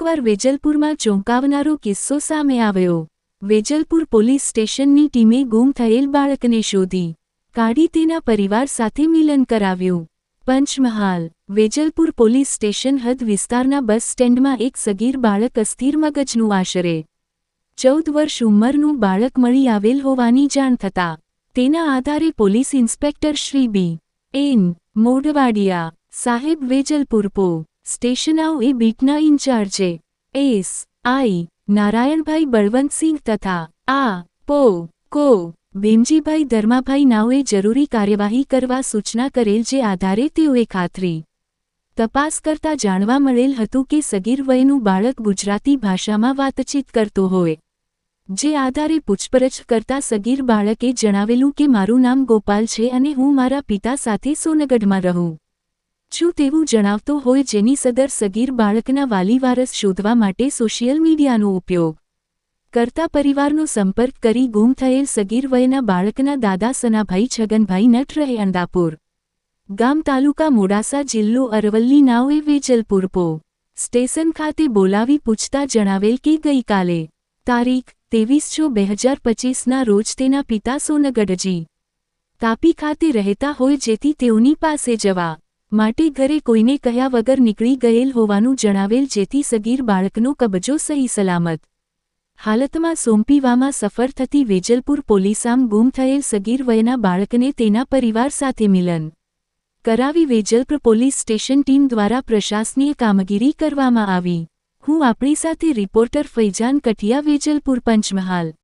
એકવાર વેજલપુરમાં ચોંકાવનારો કિસ્સો સામે આવ્યો। વેજલપુર પોલીસ સ્ટેશનની ટીમે ગુમ થયેલ બાળકને શોધી કાઢી તેના પરિવાર સાથે મિલન કરાવ્યું। પંચમહાલ વેજલપુર પોલીસ સ્ટેશન હદ વિસ્તારના બસ સ્ટેન્ડમાં એક સગીર બાળક અસ્થિર મગજનું આશરે 14 વર્ષ ઉંમરનું બાળક મળી આવેલ હોવાની જાણ થતાં તેના આધારે પોલીસ ઇન્સ્પેક્ટર શ્રી બી એન મોઢવાડિયા સાહેબ વેજલપુર પો સ્ટેશનના એ બીટના ઇન્ચાર્જે એસ આઈ નારાયણભાઈ બળવંતસિંહ તથા આ પો કો ભીમજીભાઈ ધર્માભાઈ નાઓએ જરૂરી કાર્યવાહી કરવા સૂચના કરેલ, જે આધારે તેઓએ ખાતરી તપાસ કરતા જાણવા મળેલ હતું કે સગીર વયનું બાળક ગુજરાતી ભાષામાં વાતચીત કરતો હોય, જે આધારે પૂછપરછ કરતા સગીર બાળકે જણાવેલું કે મારું નામ ગોપાલ છે અને હું મારા પિતા સાથે સોનગઢમાં રહું છું તેવું જણાવતો હોય, જેની સદર સગીર બાળકના વાલી વારસ શોધવા માટે સોશિયલ મીડિયાનો ઉપયોગ કરતા પરિવારનો સંપર્ક કરી ગુમ થયેલ સગીર વયના બાળકના દાદા સનાભાઈ છગનભાઈ નટ રહે અંદાપુર ગામ તાલુકા મોડાસા જિલ્લો અરવલ્લી નાઓએ વેજલપુર પો સ્ટેશન ખાતે બોલાવી પૂછતા જણાવેલ કે ગઈકાલે તારીખ 23/6/2025ના રોજ તેના પિતા સોનગઢજી તાપી ખાતે રહેતા હોય, જેથી તેઓની પાસે જવા માટે ઘરે કોઈને કહ્યા વગર નીકળી ગયેલ હોવાનું જણાવેલ, જેથી સગીર બાળકનો કબજો સહી સલામત હાલતમાં સોંપીવામાં સફળ થતી વેજલપુર પોલીસામ ગુમ થયેલ સગીર વયના બાળકને તેના પરિવાર સાથે મિલન કરાવી વેજલપુર પોલીસ સ્ટેશન ટીમ દ્વારા પ્રશાસનીય કામગીરી કરવામાં આવી। હું આપણી સાથે રિપોર્ટર ફૈજાન કઠિયા, વેજલપુર, પંચમહાલ।